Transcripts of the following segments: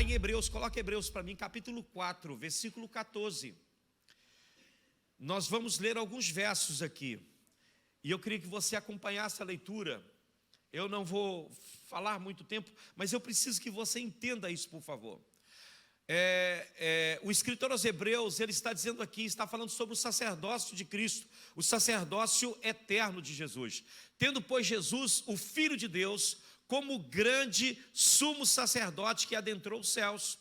em Hebreus, coloca Hebreus para mim, capítulo 4, versículo 14. Nós vamos ler alguns versos aqui, e eu queria que você acompanhasse a leitura. Eu não vou falar muito tempo, mas eu preciso que você entenda isso, por favor. O escritor aos Hebreus, ele está dizendo aqui, está falando sobre o sacerdócio de Cristo, o sacerdócio eterno de Jesus. Tendo, pois, Jesus, o Filho de Deus, como grande sumo sacerdote que adentrou os céus,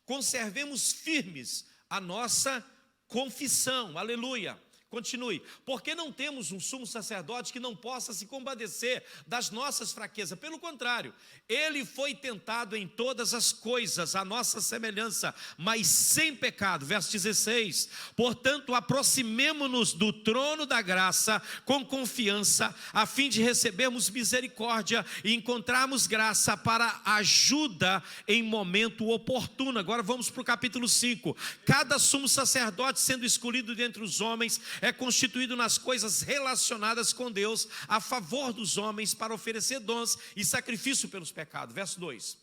conservemos firmes a nossa confissão, aleluia. Continue, porque não temos um sumo sacerdote que não possa se compadecer das nossas fraquezas. Pelo contrário, ele foi tentado em todas as coisas, a nossa semelhança, mas sem pecado. Verso 16, portanto aproximemo-nos do trono da graça com confiança, a fim de recebermos misericórdia e encontrarmos graça para ajuda em momento oportuno. Agora vamos para o capítulo 5. Cada sumo sacerdote sendo escolhido dentre os homens é constituído nas coisas relacionadas com Deus, a favor dos homens, para oferecer dons e sacrifício pelos pecados. Verso 2.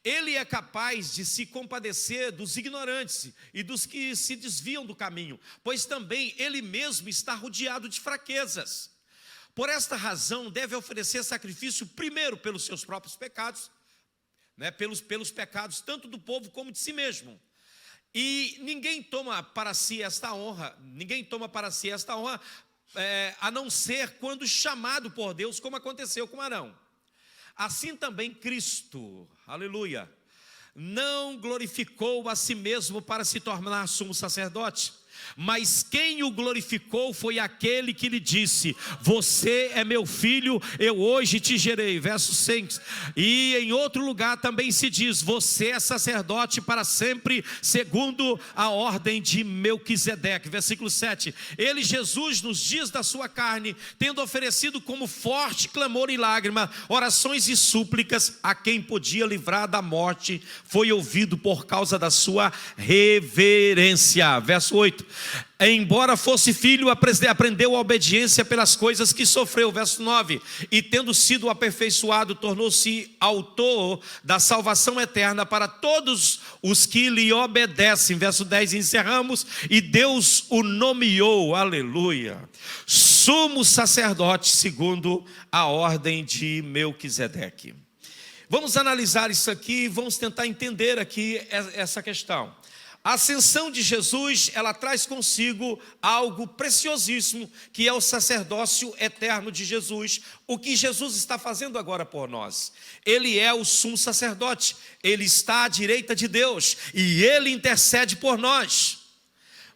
Ele é capaz de se compadecer dos ignorantes e dos que se desviam do caminho, pois também ele mesmo está rodeado de fraquezas. Por esta razão deve oferecer sacrifício primeiro pelos seus próprios pecados, pelos pecados tanto do povo como de si mesmo. E ninguém toma para si esta honra, a não ser quando chamado por Deus, como aconteceu com Arão. Assim também Cristo, aleluia, não glorificou a si mesmo para se tornar sumo sacerdote, mas quem o glorificou foi aquele que lhe disse: você é meu filho, eu hoje te gerei. Verso 6. E em outro lugar também se diz: você é sacerdote para sempre, segundo a ordem de Melquisedeque. Versículo 7. Ele, Jesus, nos dias da sua carne, tendo oferecido como forte clamor e lágrima, orações e súplicas a quem podia livrar da morte, foi ouvido por causa da sua reverência. Verso 8. Embora fosse filho, aprendeu a obediência pelas coisas que sofreu. Verso 9. E tendo sido aperfeiçoado, tornou-se autor da salvação eterna para todos os que lhe obedecem. Verso 10, encerramos. E Deus o nomeou, aleluia, sumo sacerdote segundo a ordem de Melquisedeque. Vamos analisar isso aqui, vamos tentar entender aqui essa questão. A ascensão de Jesus, ela traz consigo algo preciosíssimo, que é o sacerdócio eterno de Jesus. O que Jesus está fazendo agora por nós? Ele é o sumo sacerdote, ele está à direita de Deus e ele intercede por nós.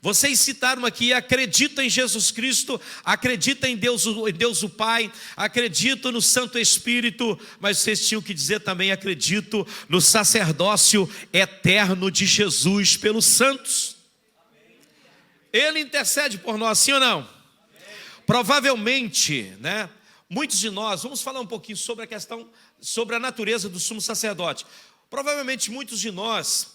Vocês citaram aqui: acredita em Jesus Cristo, acredita em Deus o Pai, acredito no Santo Espírito, mas vocês tinham que dizer também: acredito no sacerdócio eterno de Jesus pelos santos. Ele intercede por nós, sim ou não? Provavelmente, muitos de nós, vamos falar um pouquinho sobre a questão, sobre a natureza do sumo sacerdote. Provavelmente muitos de nós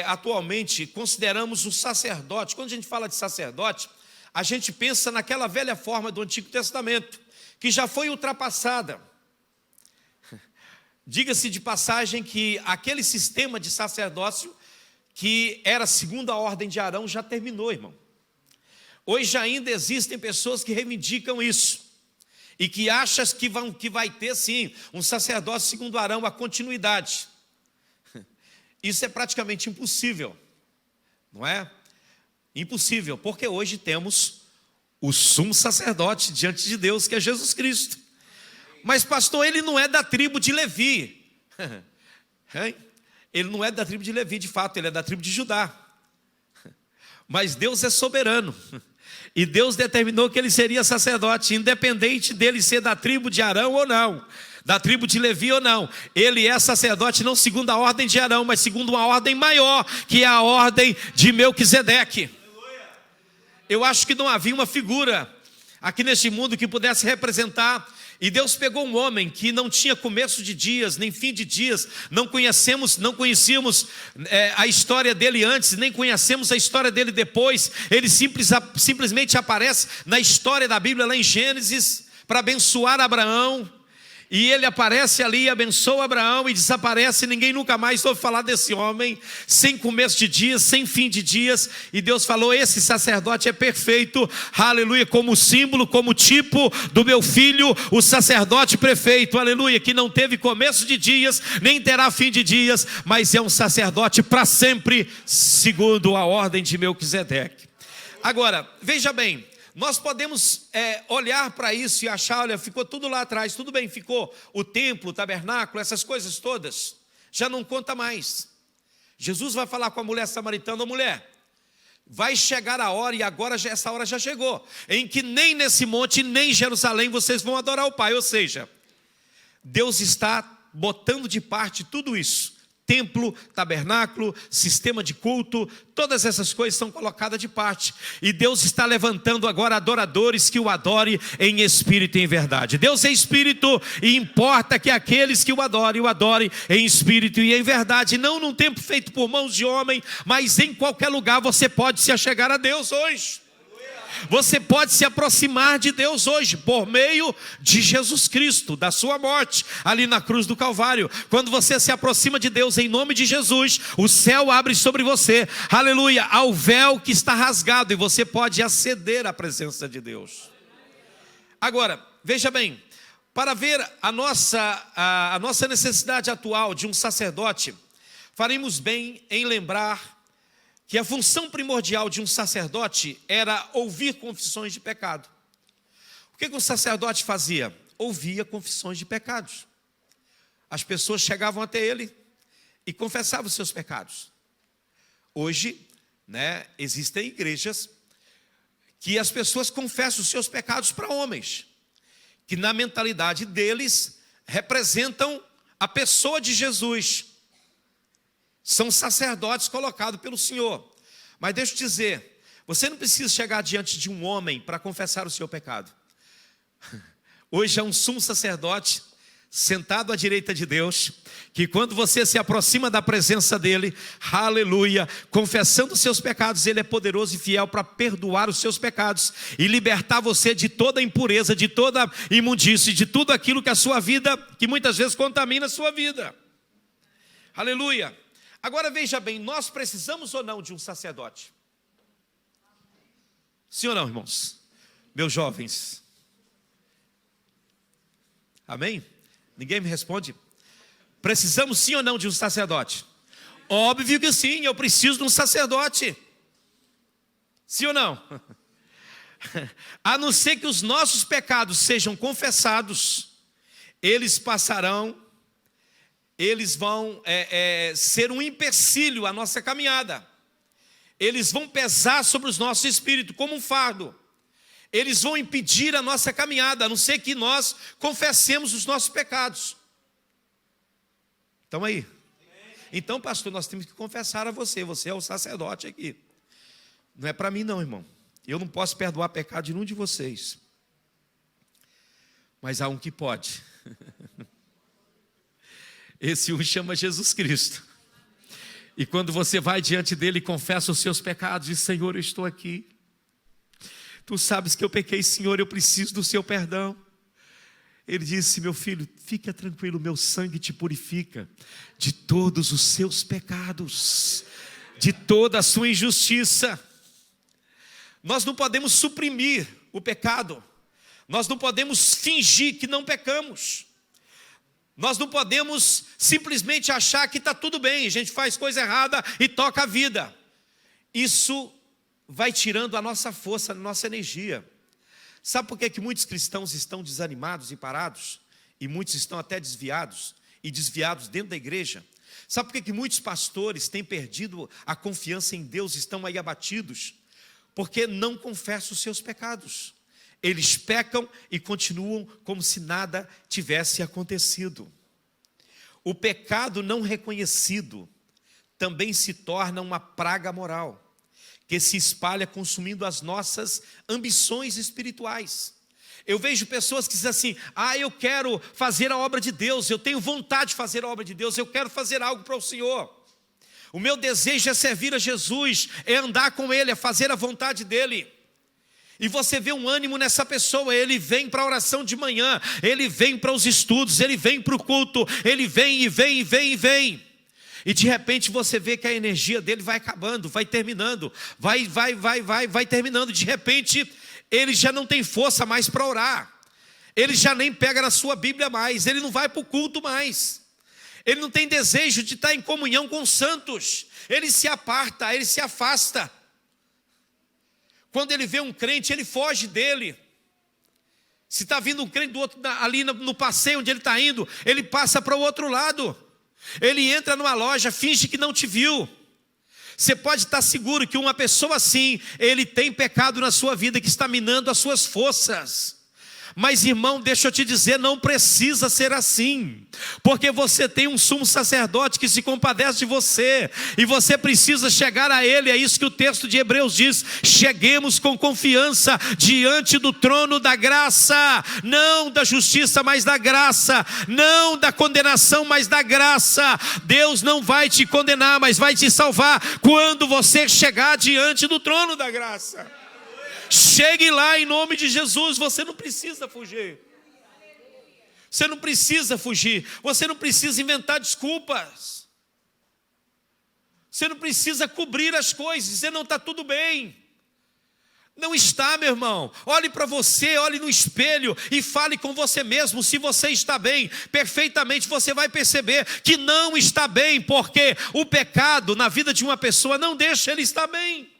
atualmente consideramos o sacerdote, quando a gente fala de sacerdote, a gente pensa naquela velha forma do Antigo Testamento, que já foi ultrapassada. Diga-se de passagem que aquele sistema de sacerdócio, que era segundo a ordem de Arão, já terminou, irmão. Hoje ainda existem pessoas que reivindicam isso, e que acham que vai ter sim, um sacerdócio segundo Arão, a continuidade. Isso é praticamente impossível, não é? Impossível, porque hoje temos o sumo sacerdote diante de Deus, que é Jesus Cristo. Mas pastor, ele não é da tribo de Levi. Ele não é da tribo de Levi, de fato, ele é da tribo de Judá. Mas Deus é soberano, e Deus determinou que ele seria sacerdote, independente dele ser da tribo de Arão ou não, da tribo de Levi ou não. Ele é sacerdote não segundo a ordem de Arão, mas segundo uma ordem maior, que é a ordem de Melquisedeque. Eu acho que não havia uma figura aqui neste mundo que pudesse representar. E Deus pegou um homem que não tinha começo de dias, nem fim de dias, não conhecíamos a história dele antes, nem conhecemos a história dele depois. Ele simplesmente aparece na história da Bíblia, lá em Gênesis, para abençoar Abraão. E ele aparece ali, abençoa Abraão e desaparece. Ninguém nunca mais ouve falar desse homem, sem começo de dias, sem fim de dias. E Deus falou: esse sacerdote é perfeito, aleluia, como símbolo, como tipo do meu filho, o sacerdote perfeito, aleluia, que não teve começo de dias, nem terá fim de dias, mas é um sacerdote para sempre, segundo a ordem de Melquisedeque. Agora, veja bem, nós podemos olhar para isso e achar, olha, ficou tudo lá atrás, tudo bem, ficou o templo, o tabernáculo, essas coisas todas, já não conta mais. Jesus vai falar com a mulher samaritana: mulher, vai chegar a hora, e agora essa hora já chegou, em que nem nesse monte, nem em Jerusalém vocês vão adorar o Pai. Ou seja, Deus está botando de parte tudo isso. Templo, tabernáculo, sistema de culto, todas essas coisas são colocadas de parte. E Deus está levantando agora adoradores que o adorem em espírito e em verdade. Deus é espírito e importa que aqueles que o adorem em espírito e em verdade. Não num templo feito por mãos de homem, mas em qualquer lugar você pode se achegar a Deus hoje. Você pode se aproximar de Deus hoje por meio de Jesus Cristo, da sua morte ali na cruz do Calvário. Quando você se aproxima de Deus em nome de Jesus, o céu abre sobre você, aleluia, ao véu que está rasgado, e você pode aceder à presença de Deus. Agora, veja bem, para ver a nossa necessidade atual de um sacerdote, faremos bem em lembrar que a função primordial de um sacerdote era ouvir confissões de pecado. O que um sacerdote fazia? Ouvia confissões de pecados. As pessoas chegavam até ele e confessavam os seus pecados. Hoje, existem igrejas que as pessoas confessam os seus pecados para homens, que na mentalidade deles representam a pessoa de Jesus. São sacerdotes colocados pelo Senhor. Mas deixa eu te dizer, você não precisa chegar diante de um homem para confessar o seu pecado. Hoje é um sumo sacerdote sentado à direita de Deus, que quando você se aproxima da presença dele, aleluia, confessando os seus pecados, ele é poderoso e fiel para perdoar os seus pecados e libertar você de toda impureza, de toda imundície, de tudo aquilo que a sua vida, que muitas vezes contamina a sua vida. Aleluia. Agora veja bem, nós precisamos ou não de um sacerdote? Sim ou não, irmãos? Meus jovens. Amém? Ninguém me responde? Precisamos sim ou não de um sacerdote? Óbvio que sim, eu preciso de um sacerdote. Sim ou não? A não ser que os nossos pecados sejam confessados, eles vão ser um empecilho à nossa caminhada. Eles vão pesar sobre os nossos espíritos como um fardo. Eles vão impedir a nossa caminhada, a não ser que nós confessemos os nossos pecados. Estão aí? Então, pastor, nós temos que confessar a você. Você é o sacerdote aqui. Não é para mim não, irmão. Eu não posso perdoar pecado de nenhum de vocês. Mas há um que pode. Esse um chama Jesus Cristo. E quando você vai diante dele e confessa os seus pecados, diz: Senhor, eu estou aqui. Tu sabes que eu pequei, Senhor, eu preciso do seu perdão. Ele disse: meu filho, fica tranquilo, meu sangue te purifica de todos os seus pecados, de toda a sua injustiça. Nós não podemos suprimir o pecado. Nós não podemos fingir que não pecamos. Nós não podemos simplesmente achar que está tudo bem, a gente faz coisa errada e toca a vida. Isso vai tirando a nossa força, a nossa energia. Sabe por que muitos cristãos estão desanimados e parados? E muitos estão até desviados dentro da igreja? Sabe por que muitos pastores têm perdido a confiança em Deus e estão aí abatidos? Porque não confessam os seus pecados. Eles pecam e continuam como se nada tivesse acontecido. O pecado não reconhecido também se torna uma praga moral, que se espalha consumindo as nossas ambições espirituais. Eu vejo pessoas que dizem assim: eu quero fazer a obra de Deus, eu tenho vontade de fazer a obra de Deus, eu quero fazer algo para o Senhor. O meu desejo é servir a Jesus, é andar com Ele, é fazer a vontade dEle. E você vê um ânimo nessa pessoa, ele vem para a oração de manhã, ele vem para os estudos, ele vem para o culto, ele vem e vem e vem e vem. E de repente você vê que a energia dele vai acabando, vai terminando, vai terminando. De repente ele já não tem força mais para orar, ele já nem pega na sua Bíblia mais, ele não vai para o culto mais, ele não tem desejo de estar em comunhão com os santos, ele se aparta, ele se afasta. Quando ele vê um crente, ele foge dele. Se está vindo um crente do outro, ali no passeio onde ele está indo, ele passa para o outro lado. Ele entra numa loja, finge que não te viu. Você pode estar seguro que uma pessoa assim, ele tem pecado na sua vida que está minando as suas forças. Mas irmão, deixa eu te dizer, não precisa ser assim, porque você tem um sumo sacerdote que se compadece de você, e você precisa chegar a ele. É isso que o texto de Hebreus diz: cheguemos com confiança diante do trono da graça, não da justiça, mas da graça, não da condenação, mas da graça. Deus não vai te condenar, mas vai te salvar quando você chegar diante do trono da graça. Chegue lá em nome de Jesus. Você não precisa fugir. Você não precisa fugir. Você não precisa inventar desculpas. Você não precisa cobrir as coisas, dizer não, está tudo bem. Não está, meu irmão. Olhe para você, olhe no espelho e fale com você mesmo. Se você está bem, perfeitamente você vai perceber que não está bem, porque o pecado na vida de uma pessoa não deixa ele estar bem.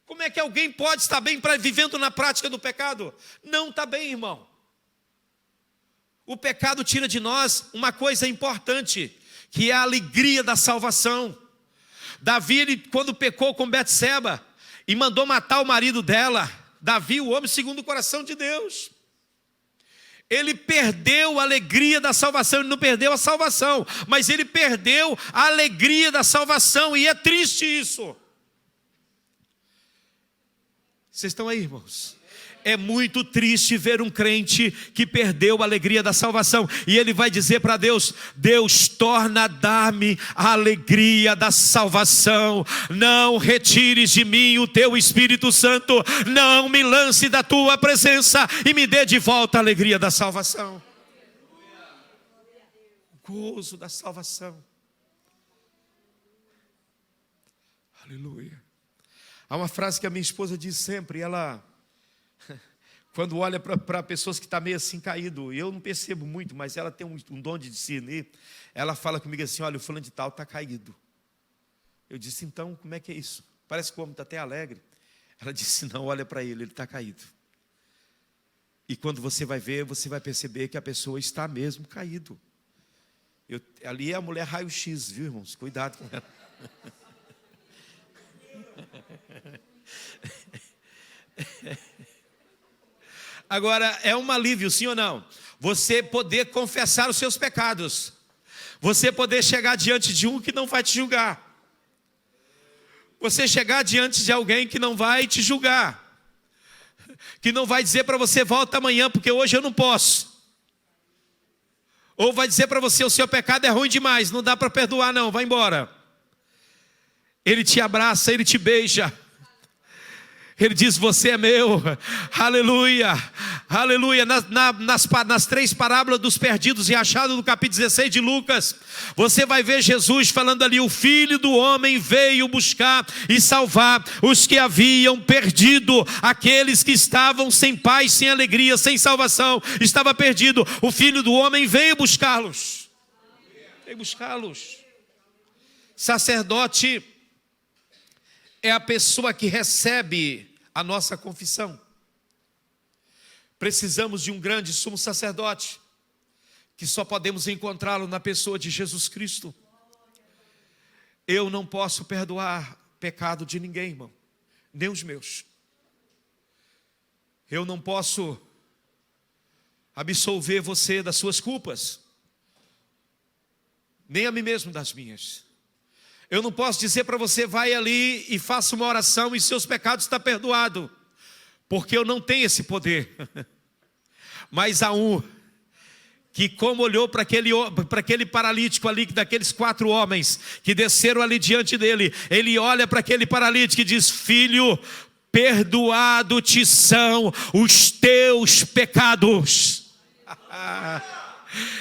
Como é que alguém pode estar bem vivendo na prática do pecado? Não está bem, irmão. O pecado tira de nós uma coisa importante, que é a alegria da salvação. Davi, ele, quando pecou com Betseba e mandou matar o marido dela, Davi, o homem segundo o coração de Deus, ele perdeu a alegria da salvação. Ele não perdeu a salvação, mas ele perdeu a alegria da salvação, e é triste isso. Vocês estão aí, irmãos? É muito triste ver um crente que perdeu a alegria da salvação, e ele vai dizer para Deus: Deus, torna a dar-me a alegria da salvação, não retires de mim o teu Espírito Santo, não me lance da tua presença e me dê de volta a alegria da salvação. O gozo da salvação. Aleluia. Há uma frase que a minha esposa diz sempre, ela, quando olha para pessoas que estão meio assim caído, eu não percebo muito, mas ela tem um dom de discernir, ela fala comigo assim: olha, o fulano de tal está caído. Eu disse: então, como é que é isso? Parece que o homem está até alegre. Ela disse: não, olha para ele está caído. E quando você vai ver, você vai perceber que a pessoa está mesmo caído. Ali é a mulher raio-x, viu, irmãos? Cuidado com ela. Agora, é um alívio, sim ou não? Você poder confessar os seus pecados, você poder chegar diante de um que não vai te julgar, você chegar diante de alguém que não vai te julgar, que não vai dizer para você: volta amanhã porque hoje eu não posso, ou vai dizer para você: o seu pecado é ruim demais, não dá para perdoar não, vai embora. Ele te abraça, ele te beija, ele diz: você é meu, aleluia, aleluia. Nas 3 parábolas dos perdidos e achados do capítulo 16 de Lucas, você vai ver Jesus falando ali: o Filho do Homem veio buscar e salvar os que haviam perdido, aqueles que estavam sem paz, sem alegria, sem salvação, estava perdido. O Filho do Homem veio buscá-los, veio buscá-los. Sacerdote é a pessoa que recebe a nossa confissão. Precisamos de um grande sumo sacerdote, que só podemos encontrá-lo na pessoa de Jesus Cristo. Eu não posso perdoar pecado de ninguém, irmão, nem os meus. Eu não posso absolver você das suas culpas, nem a mim mesmo das minhas. Eu não posso dizer para você: vai ali e faça uma oração e seus pecados estão perdoados, porque eu não tenho esse poder. Mas há um que, como olhou para aquele paralítico ali, daqueles 4 homens que desceram ali diante dele, ele olha para aquele paralítico e diz: filho, perdoado te são os teus pecados.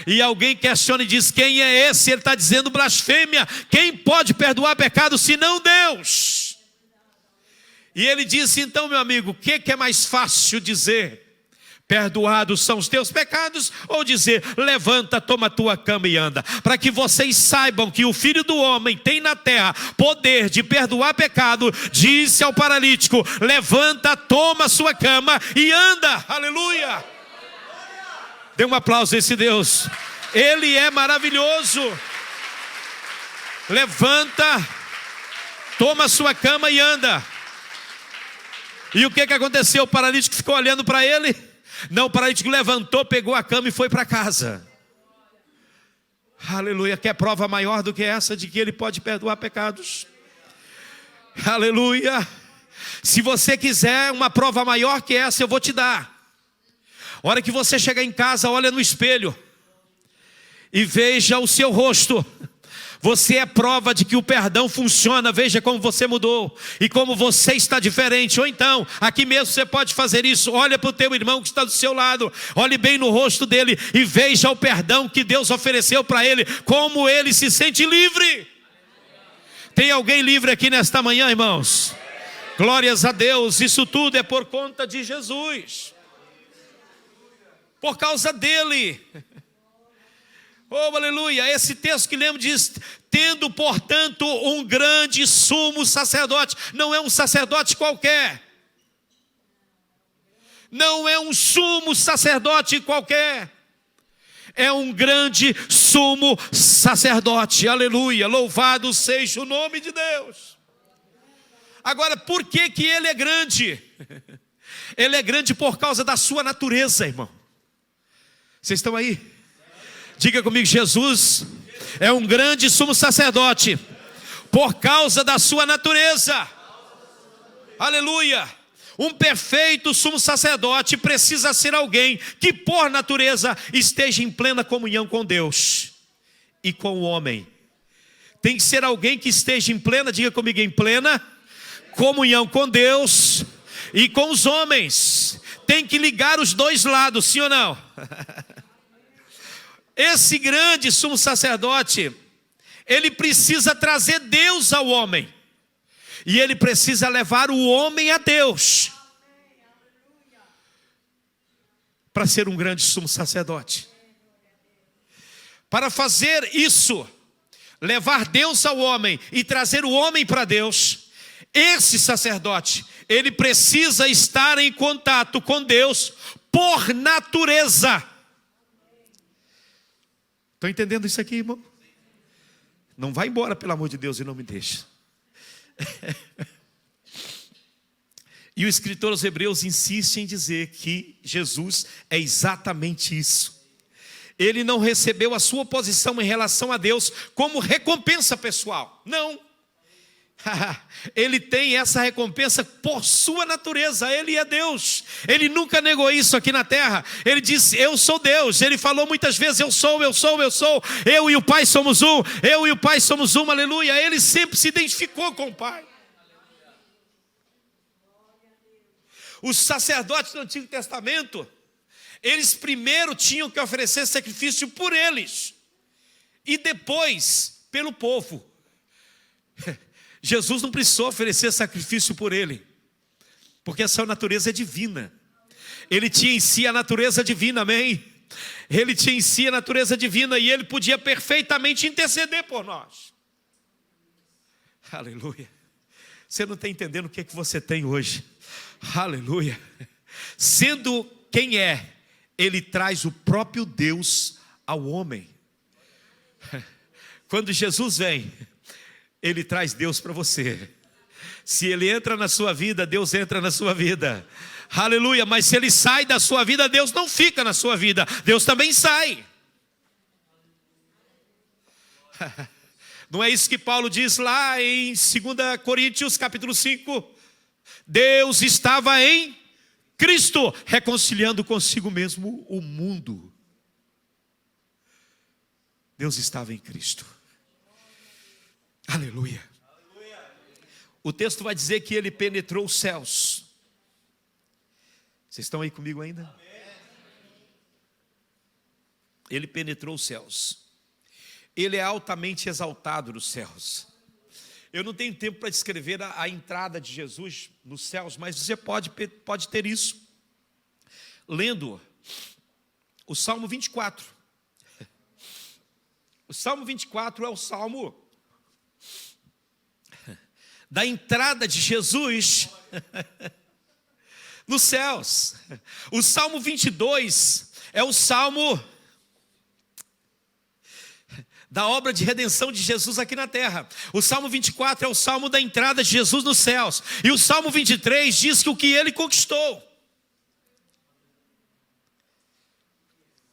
E alguém questiona e diz: quem é esse? Ele está dizendo blasfêmia. Quem pode perdoar pecado senão Deus? E ele disse: então, meu amigo, o que é mais fácil dizer? Perdoados são os teus pecados, ou dizer: levanta, toma a tua cama e anda? Para que vocês saibam que o Filho do Homem tem na terra poder de perdoar pecado, disse ao paralítico: levanta, toma a sua cama e anda. Aleluia! Dê um aplauso a esse Deus. Ele é maravilhoso. Levanta, toma a sua cama e anda. E o que aconteceu? O paralítico ficou olhando para ele? Não, o paralítico levantou, pegou a cama e foi para casa. Aleluia. Quer prova maior do que essa de que ele pode perdoar pecados? Aleluia. Se você quiser uma prova maior que essa, eu vou te dar. A hora que você chegar em casa, olha no espelho e veja o seu rosto. Você é prova de que o perdão funciona. Veja como você mudou e como você está diferente. Ou então, aqui mesmo você pode fazer isso. Olha para o teu irmão que está do seu lado, olhe bem no rosto dele e veja o perdão que Deus ofereceu para ele, como ele se sente livre. Tem alguém livre aqui nesta manhã, irmãos? Glórias a Deus. Isso tudo é por conta de Jesus, por causa dele. Oh, aleluia. Esse texto que lemos diz: tendo portanto um grande sumo sacerdote. Não é um sacerdote qualquer. Não é um sumo sacerdote qualquer. É um grande sumo sacerdote. Aleluia. Louvado seja o nome de Deus. Agora, por que ele é grande? Ele é grande por causa da sua natureza, irmão. Vocês estão aí? Diga comigo: Jesus é um grande sumo sacerdote por causa da sua natureza. Aleluia. Um perfeito sumo sacerdote precisa ser alguém que por natureza esteja em plena comunhão com Deus e com o homem. Tem que ser alguém que esteja em plena, diga comigo, em plena comunhão com Deus e com os homens. Tem que ligar os dois lados, sim ou não? Esse grande sumo sacerdote, ele precisa trazer Deus ao homem. E ele precisa levar o homem a Deus. Para ser um grande sumo sacerdote. Para fazer isso, levar Deus ao homem e trazer o homem para Deus, esse sacerdote, ele precisa estar em contato com Deus por natureza. Estão entendendo isso aqui, irmão? Não vai embora, pelo amor de Deus, e não me deixa. E o escritor aos Hebreus insiste em dizer que Jesus é exatamente isso. Ele não recebeu a sua posição em relação a Deus como recompensa pessoal. Não. Ele tem essa recompensa por sua natureza. Ele é Deus. Ele nunca negou isso aqui na terra. Ele disse: eu sou Deus. Ele falou muitas vezes: eu sou. Eu e o Pai somos um. Eu e o Pai somos um. Aleluia. Ele sempre se identificou com o Pai. Os sacerdotes do Antigo Testamento, eles primeiro tinham que oferecer sacrifício por eles e depois pelo povo. Jesus não precisou oferecer sacrifício por ele, porque a sua natureza é divina. Ele tinha em si a natureza divina, amém? Ele tinha em si a natureza divina e ele podia perfeitamente interceder por nós. Aleluia. Você não está entendendo o que você tem hoje. Aleluia. Sendo quem é, ele traz o próprio Deus ao homem. Quando Jesus vem, ele traz Deus para você. Se ele entra na sua vida, Deus entra na sua vida. Aleluia. Mas se ele sai da sua vida, Deus não fica na sua vida. Deus também sai. Não é isso que Paulo diz lá em 2 Coríntios capítulo 5? Deus estava em Cristo, reconciliando consigo mesmo o mundo. Deus estava em Cristo. Aleluia. O texto vai dizer que ele penetrou os céus. Vocês estão aí comigo ainda? Ele penetrou os céus. Ele é altamente exaltado nos céus. Eu não tenho tempo para descrever a entrada de Jesus nos céus, mas você pode ter isso lendo o Salmo 24. O Salmo 24 é o salmo da entrada de Jesus nos céus. O Salmo 22 é o salmo da obra de redenção de Jesus aqui na terra. O Salmo 24 é o salmo da entrada de Jesus nos céus. E o Salmo 23 diz que o que ele conquistou.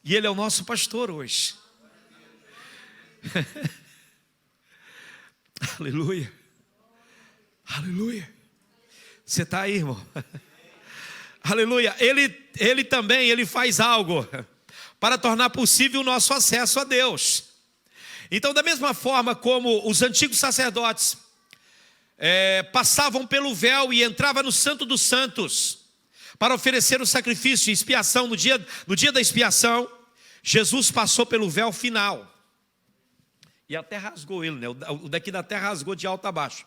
E ele é o nosso pastor hoje. Aleluia. Aleluia. Você está aí, irmão? Aleluia. Ele também faz algo para tornar possível o nosso acesso a Deus. Então, da mesma forma como os antigos sacerdotes passavam pelo véu e entravam no Santo dos Santos para oferecer o sacrifício e expiação no dia da expiação, Jesus passou pelo véu final. E até rasgou ele, né? O daqui da terra rasgou de alto a baixo.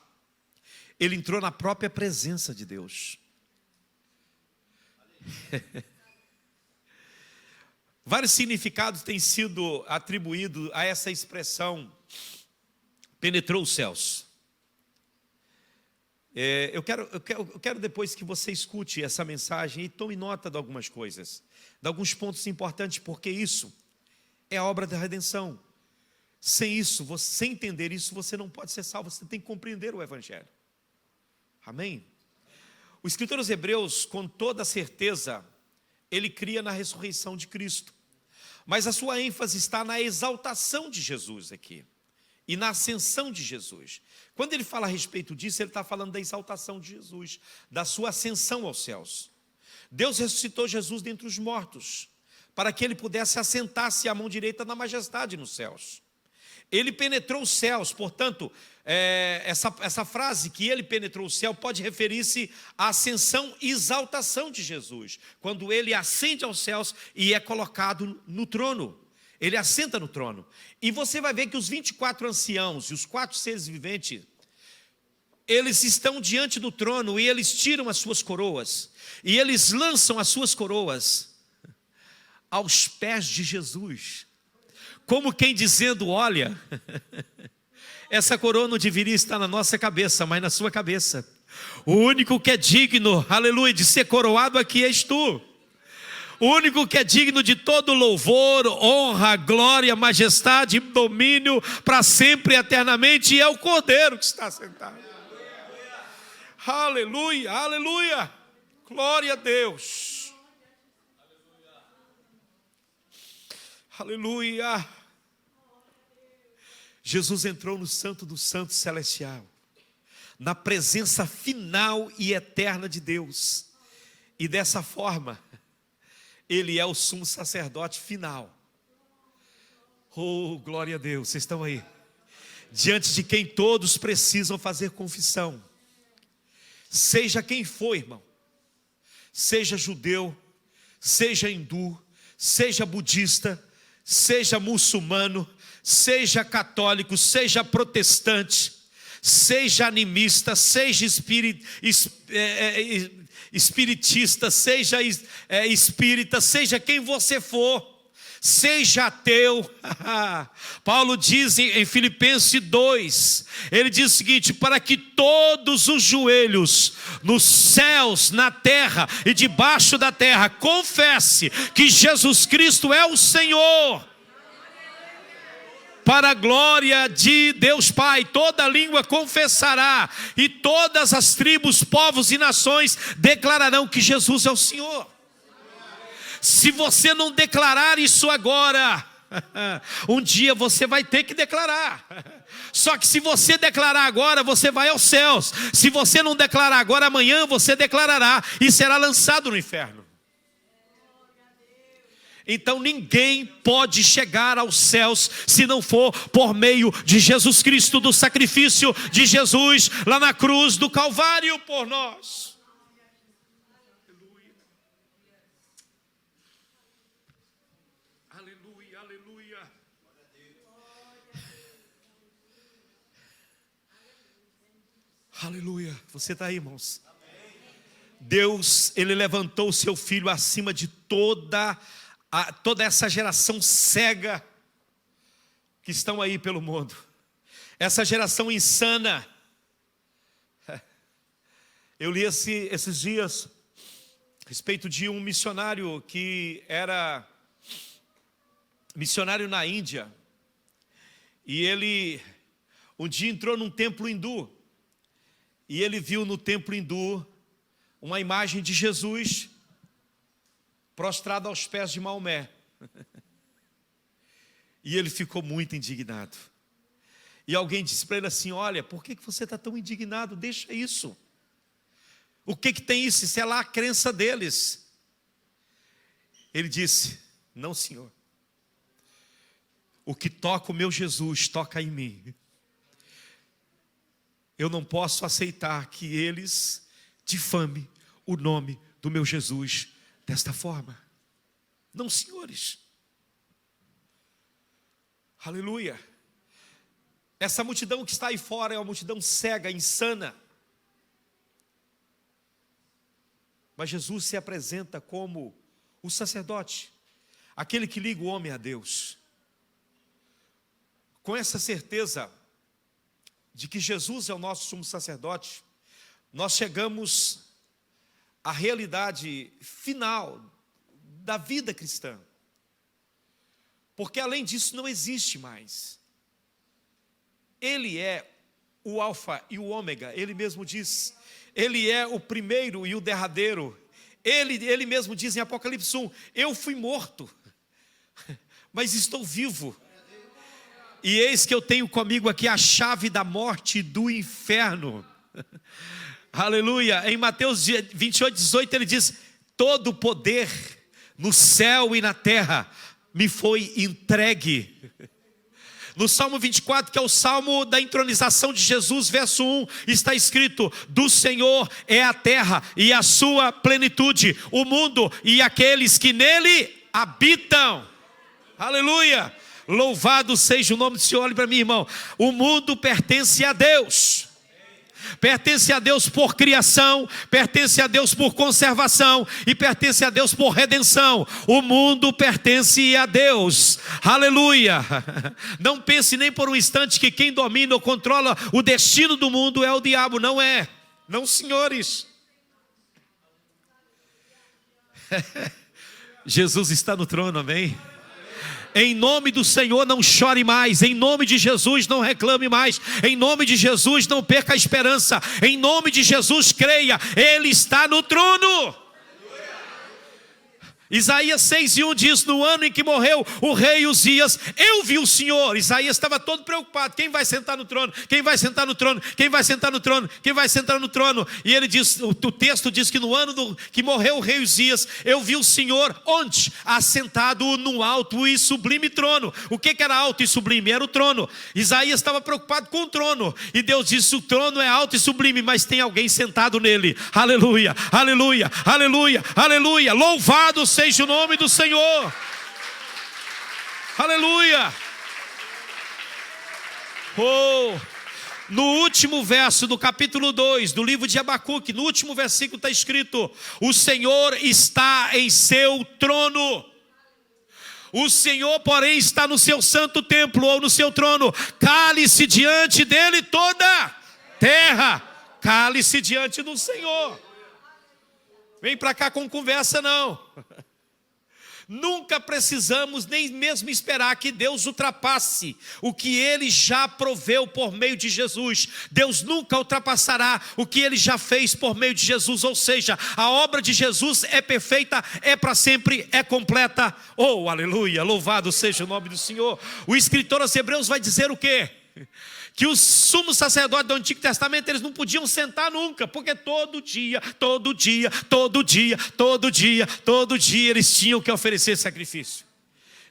Ele entrou na própria presença de Deus. Vários significados têm sido atribuídos a essa expressão, penetrou os céus. Eu quero depois que você escute essa mensagem e tome nota de algumas coisas, de alguns pontos importantes, porque isso é a obra da redenção. Sem isso, sem entender isso, você não pode ser salvo, você tem que compreender o Evangelho. Amém? O escritor aos Hebreus, com toda certeza, ele cria na ressurreição de Cristo. Mas a sua ênfase está na exaltação de Jesus aqui. E na ascensão de Jesus. Quando ele fala a respeito disso, ele está falando da exaltação de Jesus, da sua ascensão aos céus. Deus ressuscitou Jesus dentre os mortos, para que ele pudesse assentar-se à mão direita na majestade nos céus. Ele penetrou os céus, portanto, essa frase que ele penetrou o céu pode referir-se à ascensão e exaltação de Jesus, quando ele ascende aos céus e é colocado no trono, ele assenta no trono. E você vai ver que os 24 anciãos e os 4 seres viventes, eles estão diante do trono e eles tiram as suas coroas, e eles lançam as suas coroas aos pés de Jesus, como quem dizendo, olha, essa coroa não deveria estar na nossa cabeça, mas na sua cabeça. O único que é digno, aleluia, de ser coroado aqui és tu. O único que é digno de todo louvor, honra, glória, majestade, domínio, para sempre e eternamente, é o Cordeiro que está sentado. Aleluia, aleluia, glória a Deus. Aleluia. Jesus entrou no Santo do Santo Celestial, na presença final e eterna de Deus. E dessa forma, ele é o sumo sacerdote final. Oh, glória a Deus, vocês estão aí. Diante de quem todos precisam fazer confissão. Seja quem for, irmão. Seja judeu, seja hindu, seja budista, seja muçulmano, seja católico, seja protestante, seja animista, seja espiritista, seja espírita, seja quem você for, seja ateu. Paulo diz em Filipenses 2, ele diz o seguinte: para que todos os joelhos nos céus, na terra e debaixo da terra confesse que Jesus Cristo é o Senhor, para a glória de Deus Pai. Toda língua confessará, e todas as tribos, povos e nações declararão que Jesus é o Senhor. Se você não declarar isso agora, um dia você vai ter que declarar. Só que se você declarar agora, você vai aos céus. Se você não declarar agora, amanhã você declarará e será lançado no inferno. Então ninguém pode chegar aos céus se não for por meio de Jesus Cristo, do sacrifício de Jesus lá na cruz do Calvário por nós. Aleluia, aleluia. Aleluia. Você está aí, irmãos? Deus, Ele levantou o seu filho acima de toda essa geração cega que estão aí pelo mundo. Essa geração insana. Eu li esses dias a respeito de um missionário que era missionário na Índia. E ele um dia entrou num templo hindu. E ele viu no templo hindu uma imagem de Jesus prostrado aos pés de Maomé. E ele ficou muito indignado. E alguém disse para ele assim: olha, por que você está tão indignado? Deixa isso. O que tem isso? Isso é lá a crença deles. Ele disse: não, senhor. O que toca o meu Jesus toca em mim. Eu não posso aceitar que eles difamem o nome do meu Jesus desta forma. Não, senhores. Aleluia. Essa multidão que está aí fora é uma multidão cega, insana. Mas Jesus se apresenta como o sacerdote, aquele que liga o homem a Deus. Com essa certeza de que Jesus é o nosso sumo sacerdote, nós chegamos à realidade final da vida cristã. Porque além disso não existe mais. Ele é o alfa e o ômega, ele mesmo diz. Ele é o primeiro e o derradeiro. Ele mesmo diz em Apocalipse 1, eu fui morto, mas estou vivo. E eis que eu tenho comigo aqui a chave da morte e do inferno. Aleluia. Em Mateus 28, 18 ele diz, todo o poder no céu e na terra me foi entregue. No Salmo 24, que é o Salmo da entronização de Jesus, verso 1, está escrito, do Senhor é a terra e a sua plenitude, o mundo e aqueles que nele habitam. Aleluia. Louvado seja o nome do Senhor. Olhe para mim, irmão. O mundo pertence a Deus. Pertence a Deus por criação, pertence a Deus por conservação e pertence a Deus por redenção. O mundo pertence a Deus. Aleluia. Não pense nem por um instante que quem domina ou controla o destino do mundo é o diabo. Não é. Não, senhores. Jesus está no trono, amém? Em nome do Senhor não chore mais, em nome de Jesus não reclame mais, em nome de Jesus não perca a esperança, em nome de Jesus creia, Ele está no trono. Isaías 6:1 diz, no ano em que morreu o rei Uzias, eu vi o Senhor. Isaías estava todo preocupado, quem vai sentar no trono? Quem vai sentar no trono? Quem vai sentar no trono? Quem vai sentar no trono? E ele diz, o texto diz que no ano que morreu o rei Uzias, eu vi o Senhor, onde? Assentado num alto e sublime trono. O que era alto e sublime? Era o trono. Isaías estava preocupado com o trono, e Deus disse, o trono é alto e sublime, mas tem alguém sentado nele. Aleluia, aleluia, aleluia, aleluia. Louvado seja o nome do Senhor. Aleluia. Oh, no último verso do capítulo 2 do livro de Abacuque, no último versículo está escrito, o Senhor está em seu trono. O Senhor, porém, está no seu santo templo ou no seu trono. Cale-se diante dele toda terra. Cale-se diante do Senhor. Vem para cá com conversa não. Nunca precisamos nem mesmo esperar que Deus ultrapasse o que Ele já proveu por meio de Jesus. Deus nunca ultrapassará o que Ele já fez por meio de Jesus. Ou seja, a obra de Jesus é perfeita, é para sempre, é completa. Oh, aleluia, louvado seja o nome do Senhor. O escritor aos Hebreus vai dizer o quê? Que os sumos sacerdotes do Antigo Testamento, eles não podiam sentar nunca, porque todo dia, eles tinham que oferecer sacrifício.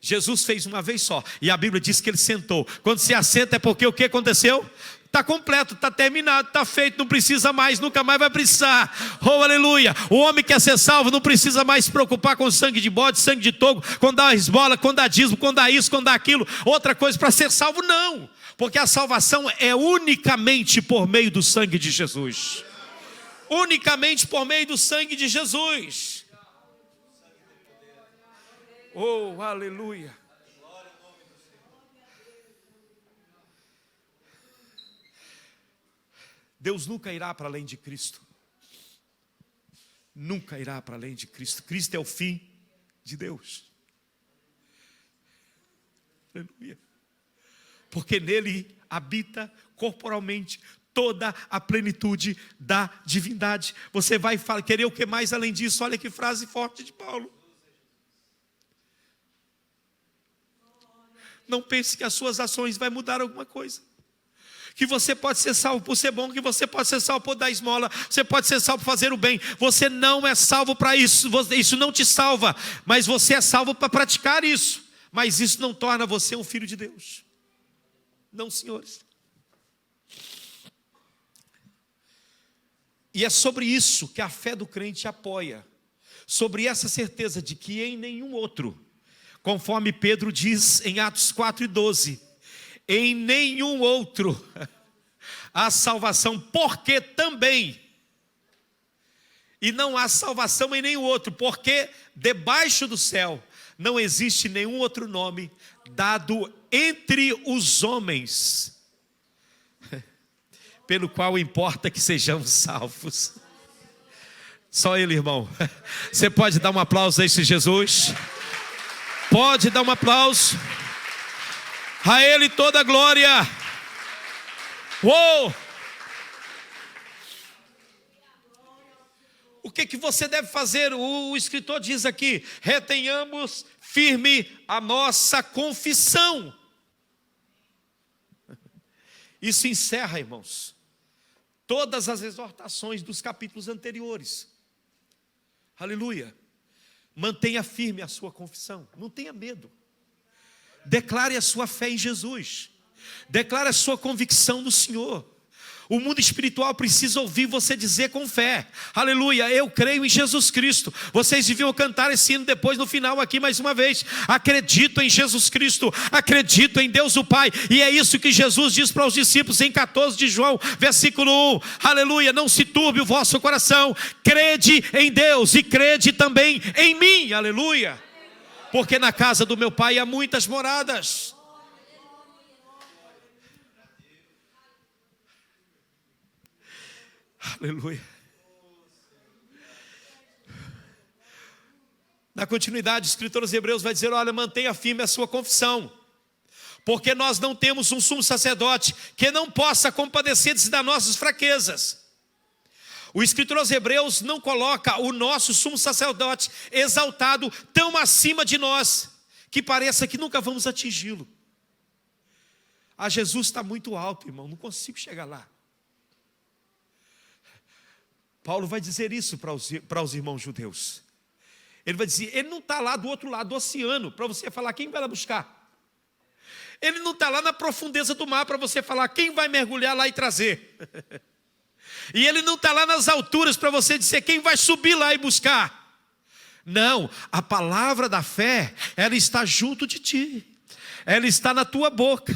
Jesus fez uma vez só, e a Bíblia diz que ele sentou. Quando se assenta é porque o que aconteceu? Está completo, está terminado, está feito, não precisa mais, nunca mais vai precisar. Oh, aleluia. O homem que quer ser salvo não precisa mais se preocupar com sangue de bode, sangue de touro, quando dá esmola, quando dá dízimo, quando dá isso, quando dá aquilo, outra coisa para ser salvo, não. Porque a salvação é unicamente por meio do sangue de Jesus. Unicamente por meio do sangue de Jesus. Oh, aleluia. Deus nunca irá para além de Cristo. Nunca irá para além de Cristo. Cristo é o fim de Deus. Aleluia. Porque nele habita corporalmente toda a plenitude da divindade. Você vai querer o que mais além disso? Olha que frase forte de Paulo. Não pense que as suas ações vão mudar alguma coisa. Que você pode ser salvo por ser bom, que você pode ser salvo por dar esmola, você pode ser salvo por fazer o bem. Você não é salvo para isso, isso não te salva, mas você é salvo para praticar isso. Mas isso não torna você um filho de Deus. Não, senhores. E é sobre isso que a fé do crente apoia. Sobre essa certeza de que em nenhum outro, conforme Pedro diz em Atos 4:12, em nenhum outro há salvação, porque também, e não há salvação em nenhum outro, porque debaixo do céu não existe nenhum outro nome dado entre os homens, pelo qual importa que sejamos salvos. Só Ele, irmão. Você pode dar um aplauso a esse Jesus? Pode dar um aplauso. A Ele toda a glória. Uou! O que você deve fazer? O escritor diz aqui: retenhamos firme a nossa confissão. Isso encerra, irmãos, todas as exortações dos capítulos anteriores. Aleluia. Mantenha firme a sua confissão, não tenha medo. Declare a sua fé em Jesus. Declare a sua convicção no Senhor. O mundo espiritual precisa ouvir você dizer com fé: aleluia, eu creio em Jesus Cristo. Vocês deviam cantar esse hino depois no final aqui mais uma vez. Acredito em Jesus Cristo, acredito em Deus o Pai. E é isso que Jesus diz para os discípulos em 14 de João, versículo 1. Aleluia, não se turbe o vosso coração. Crede em Deus e crede também em mim. Aleluia. Porque na casa do meu Pai há muitas moradas. Aleluia. Na continuidade, o escritor aos Hebreus vai dizer: olha, mantenha firme a sua confissão, porque nós não temos um sumo sacerdote que não possa compadecer-se das nossas fraquezas. O escritor aos Hebreus não coloca o nosso sumo sacerdote exaltado tão acima de nós, que pareça que nunca vamos atingi-lo. Ah, Jesus está muito alto, irmão, não consigo chegar lá. Paulo vai dizer isso para os irmãos judeus. Ele vai dizer: ele não está lá do outro lado do oceano, para você falar quem vai lá buscar. Ele não está lá na profundeza do mar, para você falar quem vai mergulhar lá e trazer. E ele não está lá nas alturas, para você dizer quem vai subir lá e buscar. Não, a palavra da fé, ela está junto de ti. Ela está na tua boca,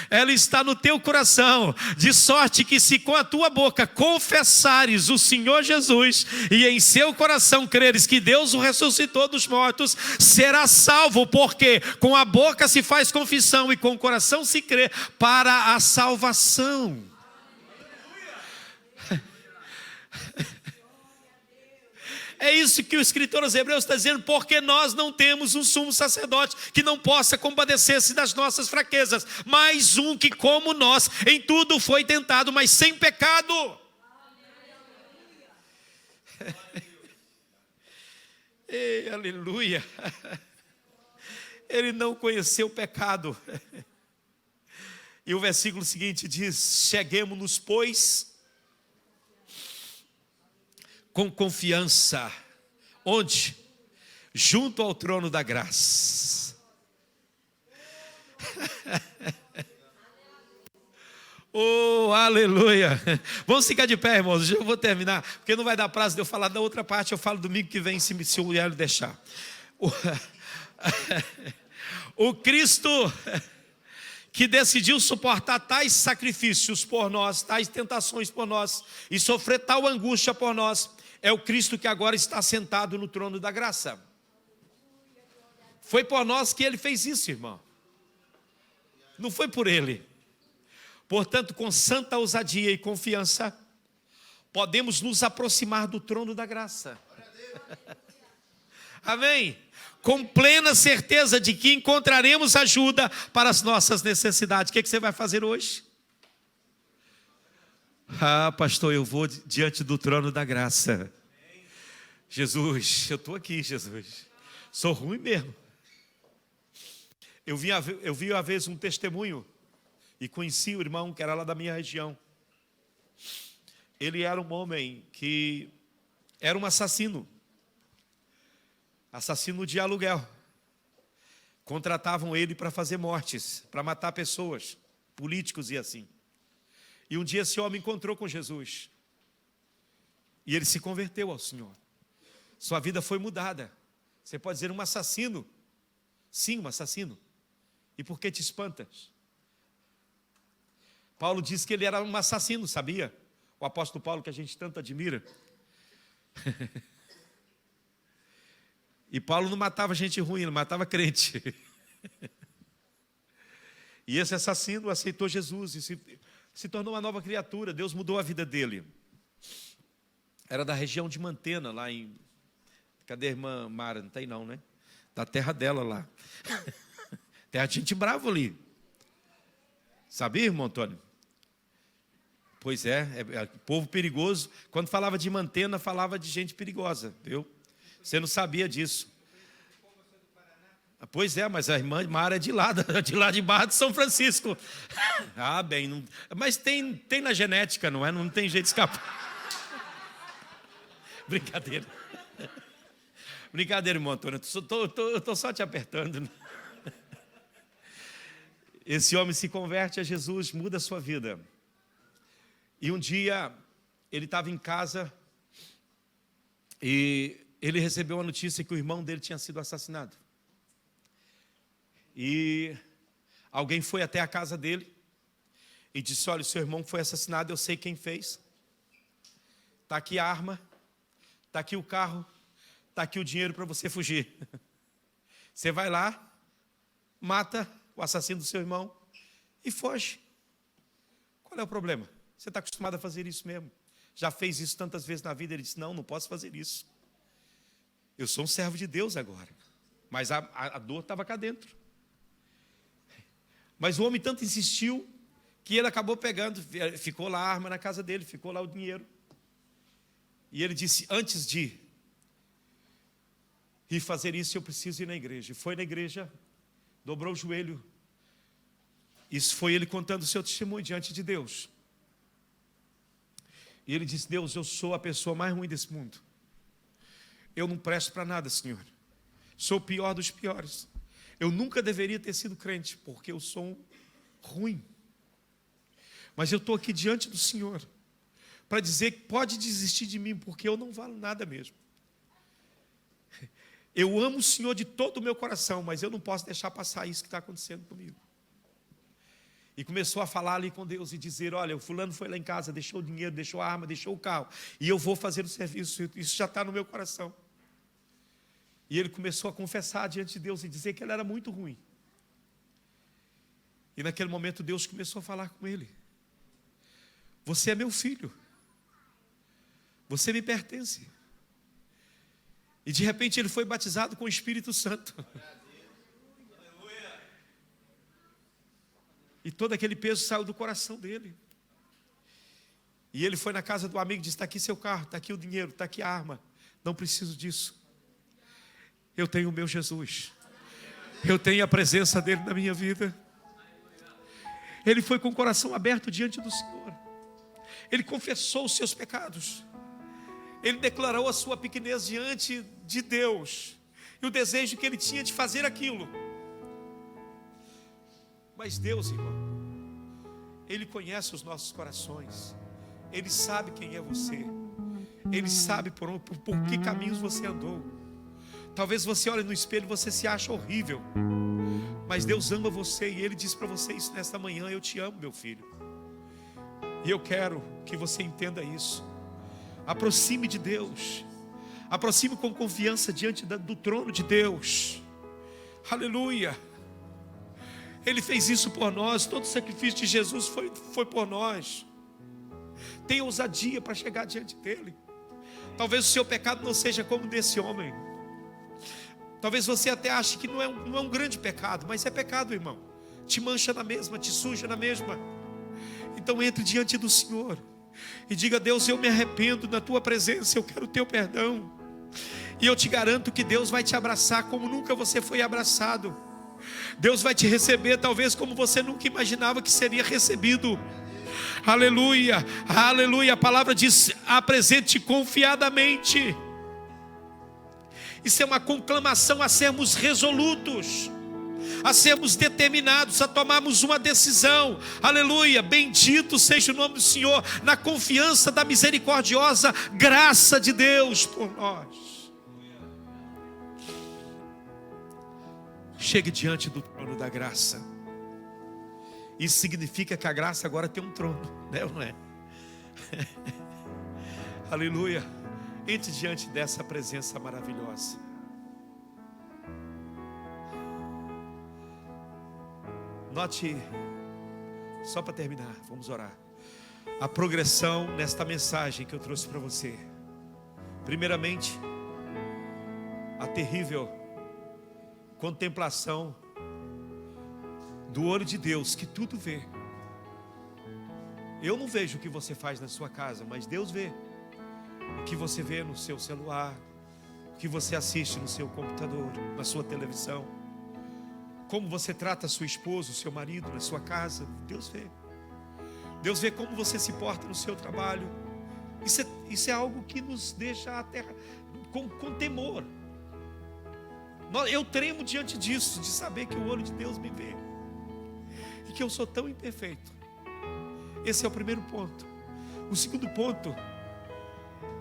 ela está no teu coração, de sorte que se com a tua boca confessares o Senhor Jesus e em seu coração creres que Deus o ressuscitou dos mortos, será salvo, porque com a boca se faz confissão e com o coração se crê para a salvação. É isso que o escritor aos Hebreus está dizendo: porque nós não temos um sumo sacerdote que não possa compadecer-se das nossas fraquezas, mas um que como nós em tudo foi tentado, mas sem pecado. Ei, aleluia. Ele não conheceu o pecado. E o versículo seguinte diz: cheguemo-nos, pois, com confiança. Onde? Junto ao trono da graça. Oh, Aleluia. Vamos ficar de pé, irmãos. Eu vou terminar, porque não vai dar prazo de eu falar da outra parte. Eu falo domingo que vem, se o Hélio deixar. O Cristo que decidiu suportar tais sacrifícios por nós, tais tentações por nós, e sofrer tal angústia por nós, é o Cristo que agora está sentado no trono da graça. Foi por nós que Ele fez isso, irmão. Não foi por Ele. Portanto, com santa ousadia e confiança, podemos nos aproximar do trono da graça. Amém? Com plena certeza de que encontraremos ajuda para as nossas necessidades. O que você vai fazer hoje? Pastor, eu vou diante do trono da graça. Jesus, eu estou aqui, Jesus. Sou ruim mesmo. Eu vi uma vez um testemunho e conheci o irmão que era lá da minha região. Ele era um homem que era um assassino de aluguel. Contratavam ele para fazer mortes, para matar pessoas, políticos e assim. E um dia esse homem encontrou com Jesus. E ele se converteu ao Senhor. Sua vida foi mudada. Você pode dizer um assassino. Sim, um assassino. E por que te espantas? Paulo disse que ele era um assassino, sabia? O apóstolo Paulo, que a gente tanto admira. E Paulo não matava gente ruim, não matava crente. E esse assassino aceitou Jesus e se tornou uma nova criatura. Deus mudou a vida dele. Era da região de Mantena, lá em... Cadê a irmã Mara? Não tem não, né? Da terra dela lá. Tem a gente brava ali. Sabia, irmão Antônio? Pois é povo perigoso. Quando falava de Mantena, falava de gente perigosa, viu? Você não sabia disso. Pois é, mas a irmã Mara é de lá de Barra de São Francisco. Bem, não... mas tem na genética, não é? Não tem jeito de escapar. Brincadeira. Brincadeira, irmão Antônio. Eu estou só te apertando. Esse homem se converte a Jesus, muda a sua vida. E um dia, ele estava em casa e ele recebeu a notícia que o irmão dele tinha sido assassinado. E alguém foi até a casa dele e disse: olha, o seu irmão foi assassinado, eu sei quem fez. Está aqui a arma, está aqui o carro, está aqui o dinheiro para você fugir. Você vai lá, mata o assassino do seu irmão e foge. Qual é o problema? Você está acostumado a fazer isso mesmo. Já fez isso tantas vezes na vida. Ele disse: não posso fazer isso. Eu sou um servo de Deus agora. Mas a dor estava cá dentro. Mas o homem tanto insistiu que ele acabou pegando, ficou lá a arma na casa dele, ficou lá o dinheiro. E ele disse: antes de ir fazer isso, eu preciso ir na igreja. E foi na igreja, dobrou o joelho. Isso foi ele contando o seu testemunho diante de Deus. E ele disse: Deus, eu sou a pessoa mais ruim desse mundo. Eu não presto para nada, Senhor. Sou o pior dos piores. Eu nunca deveria ter sido crente, porque eu sou ruim. Mas eu estou aqui diante do Senhor para dizer que pode desistir de mim, porque eu não valo nada mesmo. Eu amo o Senhor de todo o meu coração, mas eu não posso deixar passar isso que está acontecendo comigo. E começou a falar ali com Deus e dizer: olha, o fulano foi lá em casa, deixou o dinheiro, deixou a arma, deixou o carro, e eu vou fazer o serviço, isso já está no meu coração. E ele começou a confessar diante de Deus e dizer que ele era muito ruim. E naquele momento Deus começou a falar com ele: você é meu filho, você me pertence. E de repente ele foi batizado com o Espírito Santo. E todo aquele peso saiu do coração dele. E ele foi na casa do amigo e disse: está aqui seu carro, está aqui o dinheiro, está aqui a arma. Não preciso disso. Eu tenho o meu Jesus. Eu tenho a presença dele na minha vida. Ele foi com o coração aberto diante do Senhor. Ele confessou os seus pecados. Ele declarou a sua pequenez diante de Deus. E o desejo que ele tinha de fazer aquilo. Mas Deus, irmão, Ele conhece os nossos corações. Ele sabe quem é você. Ele sabe por que caminhos você andou. Talvez você olhe no espelho e você se acha horrível, mas Deus ama você e Ele diz para você isso nesta manhã: eu te amo, meu filho. E eu quero que você entenda isso. Aproxime de Deus. Aproxime com confiança diante do trono de Deus. Aleluia. Ele fez isso por nós. Todo o sacrifício de Jesus foi por nós. Tenha ousadia para chegar diante dele. Talvez o seu pecado não seja como o desse homem. Talvez você até ache que não é um grande pecado, mas é pecado, irmão. Te mancha na mesma, te suja na mesma. Então entre diante do Senhor e diga: Deus, eu me arrependo na tua presença, eu quero o teu perdão. E eu te garanto que Deus vai te abraçar como nunca você foi abraçado. Deus vai te receber talvez como você nunca imaginava que seria recebido. Aleluia, aleluia. A palavra diz: apresente confiadamente. Isso é uma conclamação a sermos resolutos, a sermos determinados, a tomarmos uma decisão. Aleluia, bendito seja o nome do Senhor, na confiança da misericordiosa graça de Deus por nós. Chegue diante do trono da graça. Isso significa que a graça agora tem um trono, né ou não é? Aleluia. Entre diante dessa presença maravilhosa. Note, só para terminar, vamos orar, a progressão nesta mensagem que eu trouxe para você. Primeiramente, a terrível contemplação do olho de Deus, que tudo vê. Eu não vejo o que você faz na sua casa, mas Deus vê o que você vê no seu celular, o que você assiste no seu computador, na sua televisão, como você trata a sua esposa, o seu marido na sua casa. Deus vê. Deus vê como você se porta no seu trabalho. Isso é algo que nos deixa até com temor. Eu tremo diante disso, de saber que o olho de Deus me vê e que eu sou tão imperfeito. Esse é o primeiro ponto. O segundo ponto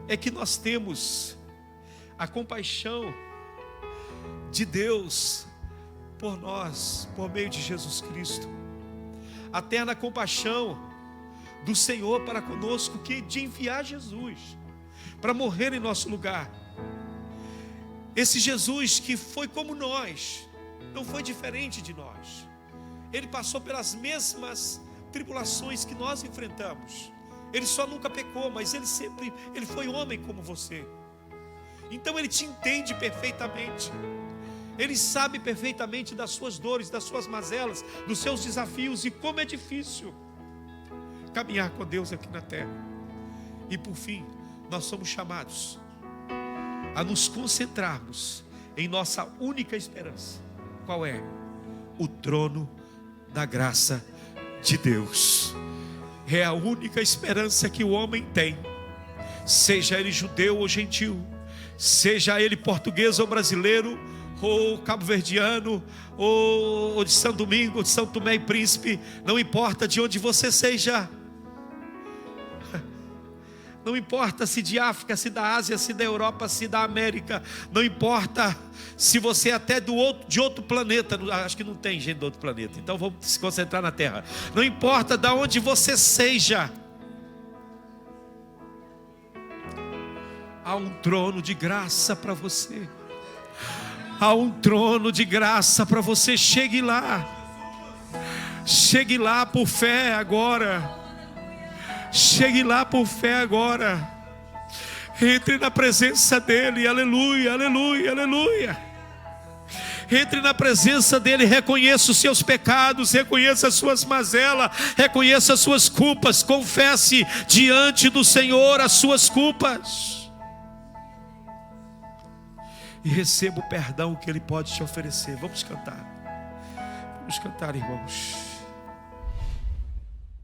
é que nós temos a compaixão de Deus por nós, por meio de Jesus Cristo. A terna compaixão do Senhor para conosco, que de enviar Jesus para morrer em nosso lugar. Esse Jesus que foi como nós, não foi diferente de nós. Ele passou pelas mesmas tribulações que nós enfrentamos. Ele só nunca pecou, mas ele foi homem como você. Então ele te entende perfeitamente. Ele sabe perfeitamente das suas dores, das suas mazelas, dos seus desafios e como é difícil caminhar com Deus aqui na terra. E por fim, nós somos chamados a nos concentrarmos em nossa única esperança. Qual é? O trono da graça de Deus. É a única esperança que o homem tem, seja ele judeu ou gentil, seja ele português ou brasileiro, ou cabo-verdiano, ou de São Domingo, ou de São Tomé e Príncipe. Não importa de onde você seja. Não importa se de África, se da Ásia, se da Europa, se da América. Não importa se você é até de outro planeta. Acho que não tem gente do outro planeta, então vamos se concentrar na Terra. Não importa de onde você seja, há um trono de graça para você. Há um trono de graça para você. Chegue lá. Chegue lá por fé agora. Chegue lá por fé agora. Entre na presença dEle. Aleluia, aleluia, aleluia. Entre na presença dEle. Reconheça os seus pecados, reconheça as suas mazelas, reconheça as suas culpas. Confesse diante do Senhor as suas culpas e receba o perdão que Ele pode te oferecer. Vamos cantar, irmãos.